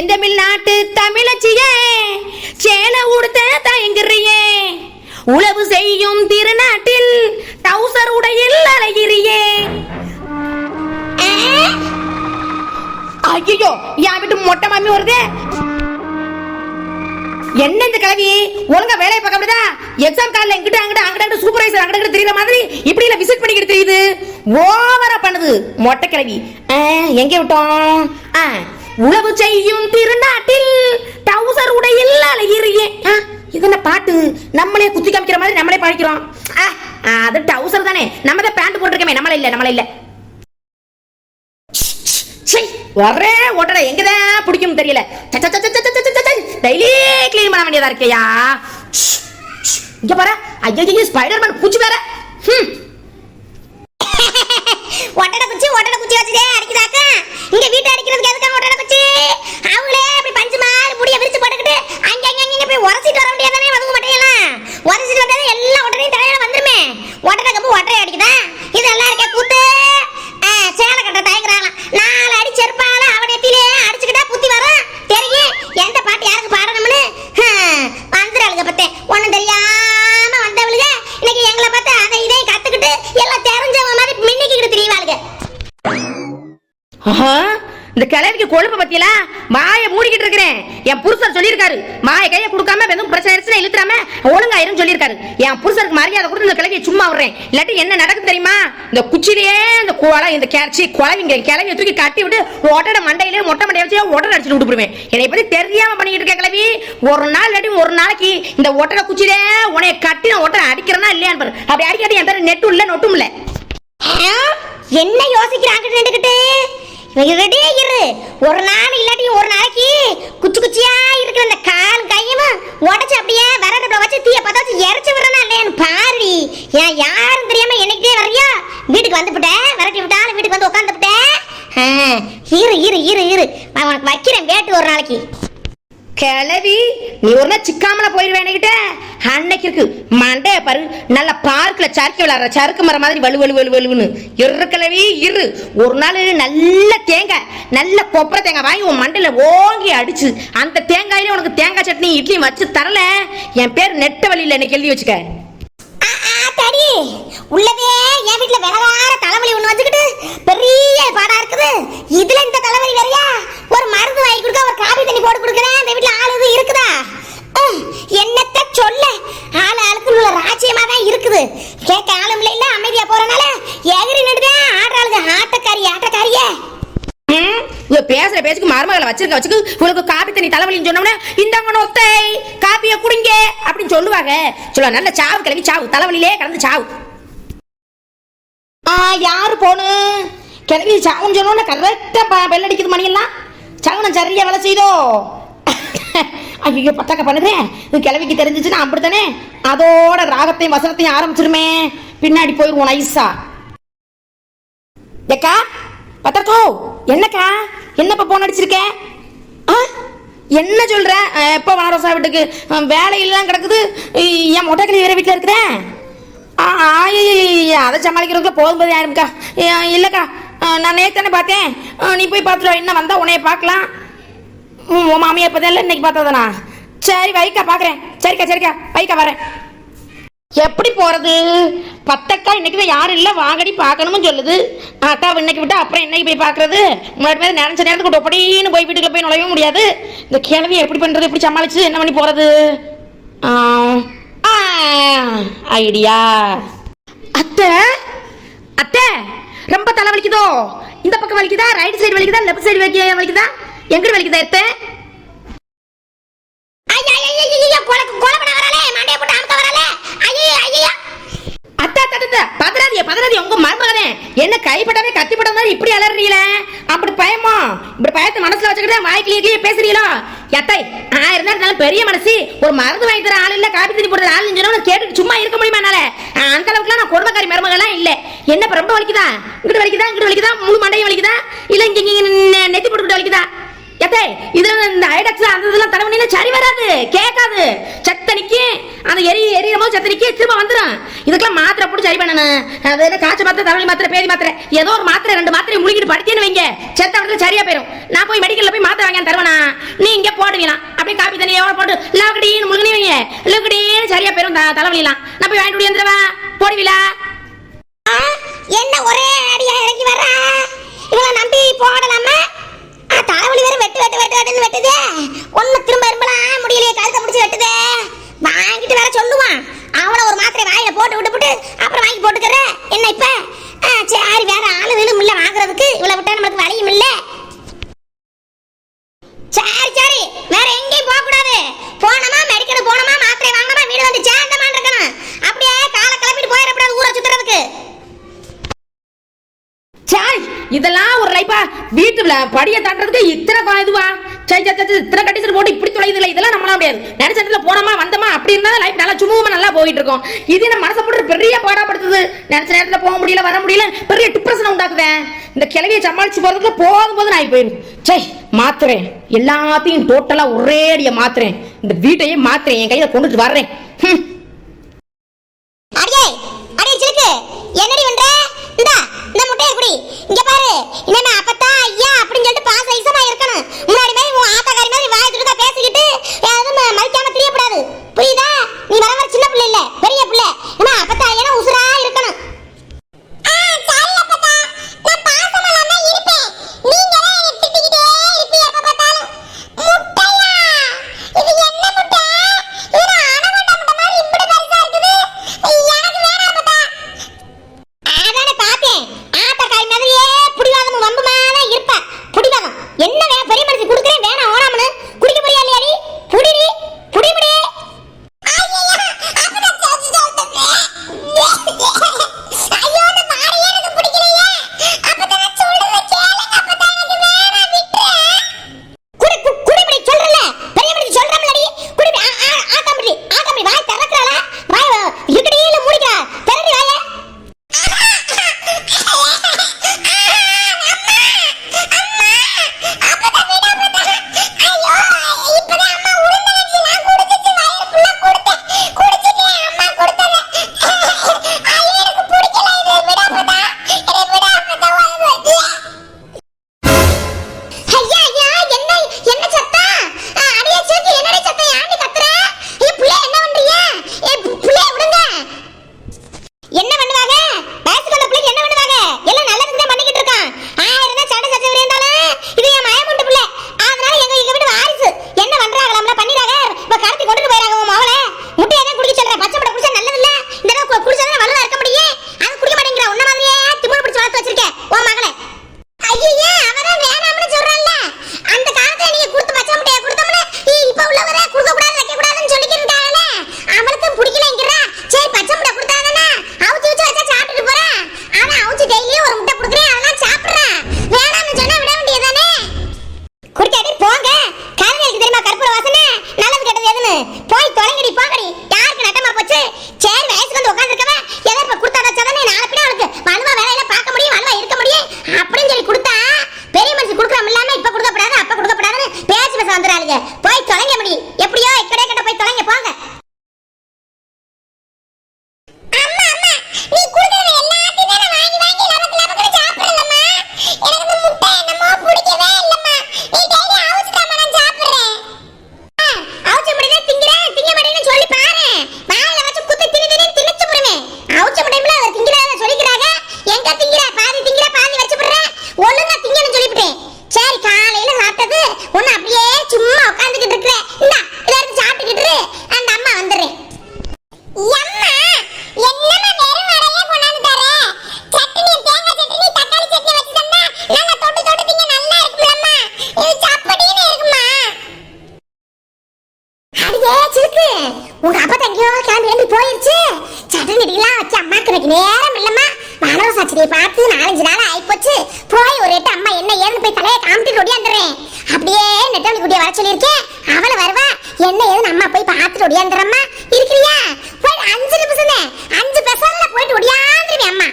செந்தமிழ்நாட்டு தமிழச்சியே சேல உடுத்த தயங்குறியே உழவு செய்யும் திருநாட்டில் டவுசர் உடையில் அலைகிறியே. ஐயோ என் வீட்டு மொட்டை மாமி வருது. என்ன இந்த கிளவி ஒழுங்கா வேலையை பார்க்க விடுதா? எக்ஸாம் காலில் எங்கிட்ட அங்கிட்ட சூப்பர்வைசர் அங்கிட்ட தெரியற மாதிரி இப்படி இல்ல விசிட் பண்ணிக்கிட்டு தெரியுது. ஓவரா பண்ணுது மொட்டை கிளவி. எங்க விட்டோம்? உழவு செய்யும் திருநாட்டில் டவுசர் உடையில் அலைகிறியே. இது என்ன பாட்டு? நம்மளே குத்தி காமிக்கிற மாதிரி நம்மளே பாடிக்கிறோம். அது டவுசர் தானே, நம்ம தான் பேண்ட் போட்டிருக்கோமே. நம்மள இல்ல ஒரே ஓட்டட எங்கதான் பிடிக்கும் தெரியல. டெய்லி கிளீன் பண்ண வேண்டியதா இருக்கையா. இங்க பாரு, ஐயோ ஸ்பைடர்மேன் பூச்சி வேற. ஒட்டட குச்சி வச்சுதே அடிக்குதாக்கா. இங்க வீட்டை அடிக்கிறதுக்கு எதுக்காக ஒட்டட குச்சி? அவங்களே அப்படி பஞ்சு மாதிரி முடிய விரிச்சு போட்டுக்கிட்டு அங்க போய் உரசிட்டு வர முடியாதானே? வதங்க மாட்டேங்கலாம். உரசிட்டு வந்தாலே எல்லா ஒட்டடையும் தலையில வந்துருமே. ஒட்டட கம்பு ஒட்டரை அடிக்குதா? இது எல்லாம் இருக்க கூத்து. சேலை கட்ட தயங்குறாங்களாம். 4 அடி செருப்பால அவனத்திலே அடிச்சுக்கிட்டா புத்தி வரும். தெரியும் எந்த பாட்டு யாருக்கு பாடணும்னு. வந்துறாளுங்க பத்தே ஒண்ணும் தெரியாம வந்தவளுங்க இன்னைக்கு எங்களை பார்த்து அதை இதையும் கத்துக்கிட்டு எல்லாம் தெரிஞ்சவங்க மாதிரி மின்னிக்கிட்டு தெரியவாளுங்க. இந்த கிழவிக்கு கொழுப்பு பத்தியல வாயை மூடிக்கிட்டு இருக்கிறேன். என் புருஷர் சொல்லியிருக்காரு, மாய கையை கொடுக்காம எதுவும் பிரச்சனை இழுத்துறாம ஒழுங்காயிரும் சொல்லியிருக்காரு. என் புருஷருக்கு மரியாதை கொடுத்து இந்த கிழவியை சும்மா விடுறேன். இல்லாட்டி என்ன நடக்கும் தெரியுமா? இந்த குச்சிலேயே இந்த குழை இந்த குழவிங்க கிழவியை தூக்கி கட்டி விட்டு ஒட்டட மண்டையிலே மொட்டை மண்டையை வச்சு ஒட்டடை அடிச்சுட்டு விட்டுருவேன். என்னை பத்தி தெரியாம பண்ணிக்கிட்டு இருக்க கிழவி. ஒரு நாள் இல்லாட்டி ஒரு நாளைக்கு இந்த ஒட்டடை குச்சிலே உனைய கட்டி நான் ஒட்டடை அடிக்கிறேன்னா இல்லையான்னு பாரு. அப்படி அடிக்காட்டி என் பேரு நெட்டும் இல்ல நொட்டும் இல்ல. என்ன யோசிக்கிறாங்க நின்றுக்கிட்டு? ரெடியே இரு. ஒரு நாள் இல்லாட்டி ஒரு நாளைக்கு குச்சியா இருக்கிற அந்த கால் கையும் உடச்சு அப்படியே விரடுல வச்சு தீய பத்த வச்சு எரிச்சு விடுறனா இல்லையான்னு பாரு. ஏன் யாரும் தெரியாம என்னைக்கிட்டே வரையா வீட்டுக்கு வந்துவிட்டேன். விரட்டி விட்டாலும் வீட்டுக்கு வந்து உட்காந்துவிட்டேன். இரு உனக்கு வைக்கிறேன் வேட்டு ஒரு நாளைக்கு. கிளவி நீ ஒரு நாள் சிக்காமல போயிருவேன்கிட்ட அன்னைக்கு இருக்கு மண்டைய பாரு. நல்ல பார்க்ல சறுக்கி விளையாடுற சறுக்கு மரம் மாதிரி வலுவலுன்னு இரு கிளவி இரு. ஒரு நாள் நல்ல தேங்காய் நல்ல கொப்பரை தேங்காய் வாங்கி உன் மண்டையில ஓங்கி அடிச்சு அந்த தேங்காயிலே உனக்கு தேங்காய் சட்னி இட்லி வச்சு தரல. என் பேர் நெட்ட வழியில என்னை எழுதி வச்சுக்க. தடி உள்ளதே என் வீட்டுல விலகார தலைவலி ஒண்ணு வச்சுக்கிட்டு பெரிய பாடா இருக்குது. இதுல இந்த தலைவலி வேறையா? ஒரு மருந்து வாங்கி கொடுக்க ஒரு காபி தண்ணி போட்டு கொடுக்குறேன். இந்த வீட்டுல ஆளு இது இருக்குதா? என்னத்த சொல்ல, ஆளுக்கு உள்ள ராஜ்யமா தான் இருக்குது. கேட்க ஆளும் இல்ல அமைதியா போறனால எகிரி நடுதான் ஆடுறாளுங்க. ஆட்டக்காரியே பேசுற பேச்சுக்கு மருமகளை வச்சிருக்க உங்களுக்கு காபி தண்ணி தலைவலின்னு சொன்னோம்னா இந்தாங்க ஒத்தை காப்பியை குடிங்க அப்படின்னு சொல்லுவாங்க. சொல்ல நல்ல சாவு கிளவி சாவு தலைவலியிலே கடந்து சாவு. யாரு போனு கிளவி சாவுன்னு சொன்னோம்னா கரெக்டா பெல் அடிக்குது மணியெல்லாம். சாவுனம் சரியா வேலை செய்தோ. ஐயோ பத்தாக்க பண்ணுறேன். இது கிளவிக்கு தெரிஞ்சிச்சுன்னா அப்படித்தானே அதோட ராகத்தையும் வசனத்தையும் ஆரம்பிச்சிருமே. பின்னாடி போயிருவோம் நைஸா. ஏக்கா பத்தக்கோ என்னக்கா என்னப்பா போன் அடிச்சிருக்க? என்ன சொல்ற? எப்போ வனரோசா வீட்டுக்கு வேலையெல்லாம் கிடக்குது. என் மொட்டை கிளி வேற வீட்டில் இருக்கிறேன். அதை சமாளிக்கிறதுக்குள்ள போகும்போது யாருக்கா? இல்லைக்கா நான் நேத்தானே பார்த்தேன். நீ போய் பார்த்துட்டு என்ன வந்தா உன்னைய பார்க்கலாம். உன் மாமியா இப்போதான் இல்லை இன்னைக்கு பார்த்ததானா? சரி வைக்கா பார்க்குறேன். சரிக்கா வைக்கா வரேன். எப்படி போறது? பத்தக்கா இன்னைக்கு தான் யாரும் இல்லை வாங்கடி பார்க்கணும்னு சொல்லுது. அக்கா இன்னைக்கு விட்டு அப்புறம் என்னைக்கு போய் பார்க்கறது? முன்னாடி மாதிரி நினைச்ச நேரத்துக்கு அப்படின்னு போய் வீட்டுக்குள்ள போய் நுழையவும் முடியாது. இந்த கேள்வியை எப்படி பண்றது? எப்படி சமாளிச்சு என்ன பண்ணி போறது? ஐடியா. அத்தை ரொம்ப தலை வலிக்குதோ? இந்த பக்கம் வலிக்குதா? ரைட் சைடு வலிக்குதா? லெஃப்ட் சைடு வலிக்குதா? எங்கிட்டு வலிக்குதா அத்தை? பதறாதீங்க உங்க மருமகனே. என்ன கைப்பட்டாவே கத்திப்பட்ட மாதிரி இப்படி அலறீங்களே? அப்படி பயமா? இப்படி பயத்தை மனசுல வச்சுக்கிட்டே வாய்க்கிலேயே பேசுறீங்களா? எத்தை ஆயிரம் இருந்தாலும் பெரிய மனசு. ஒரு மருந்து வாங்கி தர ஆள் இல்ல, காப்பி தண்ணி போடுற ஆள் இல்லைன்னு கேட்டுட்டு சும்மா இருக்க முடியுமா? என்னால அந்த அளவுக்குலாம் நான் கொடுமைக்காரி மருமகெல்லாம் இல்ல. என்ன ரொம்ப வலிக்குதா? இங்கிட்டு வலிக்குதா முழு மண்டையும் வலிக்குதா இல்ல இங்க நெத்தி போட்டுக்கிட்டு வலிக்குதா? எத்த எத்தே இதுல இந்த ஐடெக்ஸ் அந்த இதெல்லாம் தடவணினா சரி வராது, கேட்காது. செத்த நிக்கி அந்த எரியும் போது செத்த நிக்கி திரும்ப வந்துடும். இதுக்கெல்லாம் மாத்திரை போட்டு சரி பண்ணணும். அது என்ன காய்ச்சல் மாத்திரை, தலைவலி மாத்திரை, பேதி மாத்திரை, ஏதோ ஒரு மாத்திரை 2 மாத்திரை முழுகிட்டு படுத்தேன்னு வைங்க, செத்த இடத்துல சரியா போயிடும். நான் போய் மெடிக்கல்ல போய் மாத்திரை வாங்கி தருவேனா, நீ இங்க போடுவீங்களா அப்படியே காப்பி தண்ணி எவ்வளவு போட்டு லாக்கடின்னு முழுகினி வைங்க, லுக்கடின்னு சரியா போயிடும் தலைவலிலாம். நான் போய் வாங்கிட்டு வந்துடுவா, போடுவீங்களா? என்ன ஒரே அடியா இறங்கி வர, இவளை நம்பி போடலாமா? தலைவலி வேற வெட்டுன்னு வெட்டுதே, ஒண்ணு திரும்ப இரும்பலாம் முடியலையே, கழுத்தை முடிச்சு வெட்டுதே. வாங்கிட்டு வேற சொல்லுவான், அவளை ஒரு மாத்திரை வாயில போட்டு விட்டு அப்புறம் வாங்கி போட்டுக்கிற என்ன இப்ப? சரி, வேற ஆளு வீடும் இல்ல வாங்குறதுக்கு, இவளை விட்டா நமக்கு வழியும் இல்ல. சரி, வேற எங்கேயும் போக கூடாது. போனமா மெடிக்கல் போனமா மாத்திரை வாங்கமா வீடு வந்து சேர்ந்தமா இருக்கணும். அப்படியே காலை கிளம்பிட்டு போயிடக்கூடாது ஊரை சுத்துறதுக்கு. சாய், இதெல்லாம் ஒரு லைஃபா? வீட்டுல படிய தாண்டறதுக்கு இத்தனை இதுவா? இத்தனை கட்டிசல் போட்டு இப்படி தொலைதுல, இதெல்லாம் நம்மளால முடியாது. நினைச்ச இடத்துல போனோமா வந்தோமா அப்படி இருந்தா லைஃப் நல்லா சுமூகமா நல்லா போயிட்டு இருக்கோம். இது நம்ம மனசை போட்டு பெரிய பாடாப்படுத்துது. நினைச்ச நேரத்துல போக முடியல, வர முடியல, பெரிய டிப்ரெஷன் உண்டாக்குதேன். இந்த கிளவியை சமாளிச்சு போறதுக்குள்ள போதும் நான் போயிடும். சரி, மாத்துறேன், எல்லாத்தையும் டோட்டலா ஒரே அடிய மாத்துறேன். இந்த வீட்டையே மாத்துறேன், என் கையில கொண்டுட்டு வர்றேன். அடியே சிலுக்கு, என்னடி பண்ற? இந்த முட்டையை குடி. இங்க பாரு, என்னன்னா அப்பத்தா ஐயா அப்படின்னு சொல்லிட்டு பாச ஐசமா இருக்கணும். முன்னாடி மாதிரி உன் ஆத்தாக்காரி மாதிரி வாய் துடுக்கா பேசிக்கிட்டு எதுவும் மதிக்காம தெரியக்கூடாது, புரியுதா? நீ வர சின்ன பிள்ளை இல்ல, பெரிய பிள்ளை. ஏன்னா அப்பத்தா ஐயா உசுரா இருக்கணும். சாட்சியை பார்த்து 4-5 நாள் ஆயிப்போச்சு. போய் ஒரு எட்டு அம்மா என்ன ஏதுன்னு போய் தலையை காமிட்டு ஒடியாந்துறேன். அப்படியே நெட்டவழி குட்டியை வர சொல்லியிருக்கேன், அவளை வருவா. என்ன ஏதுன்னு அம்மா போய் பார்த்துட்டு ஒடியாந்துறம்மா. இருக்கிறியா? போய் 5 நிமிஷம் தான், 5 பெசல்ல போயிட்டு ஒடியாந்துருவேன் அம்மா.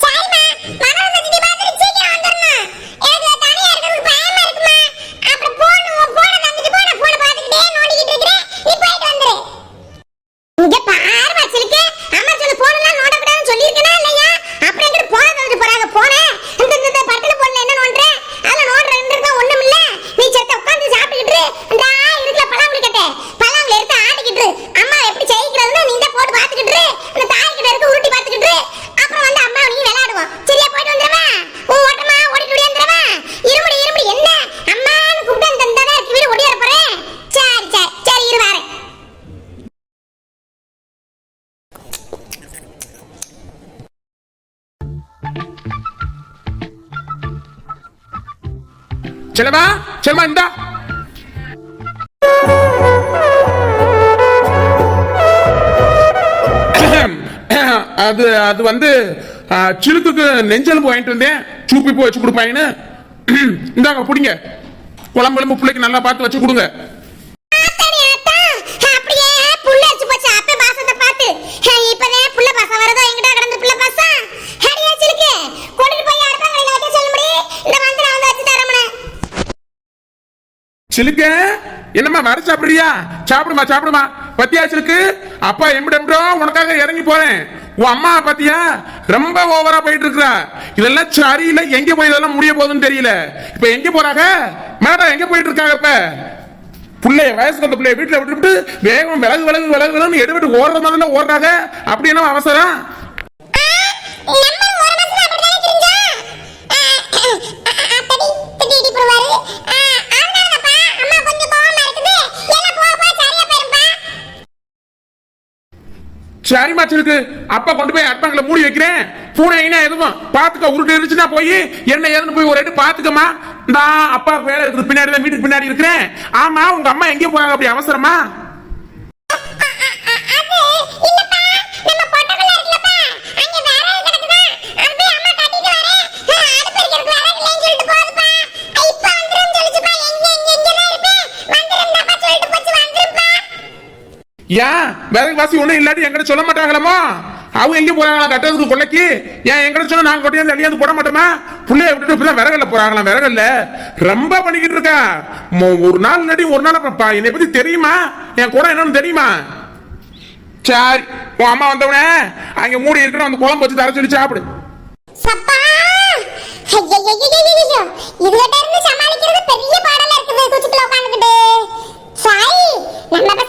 சரிம்மா, மனோரஞ்சினி மாதிரி சீக்கிரம் வந்துடணும். எனக்கு தனியா இருக்கிறதுக்கு பயமா இருக்குமா. செல்லமா செல்லமா இந்தா. அது அது வந்து சிலுக்குக்கு நெஞ்செலும்பு வாங்கிட்டு வந்தேன், சூப்பி போய் வச்சு கொடுப்பாங்கன்னு. இந்தாங்க பிடிங்க, குழம்பு பிள்ளைக்கு நல்லா பார்த்து வச்சு கொடுங்க. சிலுக்க என்னம்மா வர சாப்பிடுறியா? சாப்பிடுமா சாப்பிடுமா. பத்தியா சிலுக்கு, அப்பா எம்பிடோ உனக்காக இறங்கி போறேன். உன் அம்மா பாத்தியா ரொம்ப ஓவரா போயிட்டு இருக்கா. இதெல்லாம் சரியில்லை. எங்க போய் இதெல்லாம் முடிய போகுதுன்னு தெரியல. இப்ப எங்க போறாங்க மேடம்? எங்க போயிட்டு இருக்காங்க? இப்ப பிள்ளைய வயசுக்கு அந்த பிள்ளைய வீட்டுல விட்டுவிட்டு வேகம் விலகு விலகு விலகு விலகுன்னு எடுவிட்டு ஓடுறதுனால ஓடுறாங்க. அப்படி என்ன அவசரம்? சரிமா சிலுக்கு, அப்பா கொண்டு போய் அட்பாங்கல மூடி வைக்கிறேன். பூனை எதுவும் பாத்துக்க, உருட்டு இருந்துச்சுன்னா போய் என்ன ஏதுன்னு போய் ஒரு எட்டு பாத்துக்கமா. நான் அப்பா வேலை இருக்குது பின்னாடி தான், வீட்டுக்கு பின்னாடி இருக்கிறேன். ஆமா உங்க அம்மா எங்கே போறாங்க அப்படி அவசரமா? ஏன் விறகு வாசி ஒண்ணும் இல்லாட்டி எங்கிட்ட சொல்ல மாட்டாங்களா? அவங்க எங்க போறாங்களா கட்டுறதுக்கு கொள்ளைக்கு? ஏன் எங்கிட்ட சொன்னா நாங்க கொட்டியாந்து அள்ளியாந்து போட மாட்டோமா? புள்ளைய விட்டுட்டு இப்பதான் விறகல்ல போறாங்களாம். விறகல்ல ரொம்ப பண்ணிக்கிட்டு இருக்கா. ஒரு நாள் இல்லாட்டி ஒரு நாள் என்னை பத்தி தெரியுமா? என் கூட என்னன்னு தெரியுமா? சரி உன் அம்மா வந்தவனே அங்க மூடி இருக்கிற அந்த குழம்பு வச்சு தர சொல்லி சாப்பிடு. இதுகிட்ட இருந்து சமாளிக்கிறது பெரிய பாடலா இருக்குது. குச்சிக்குள்ள உட்காந்துக்கிட்டு சாய் நம்ம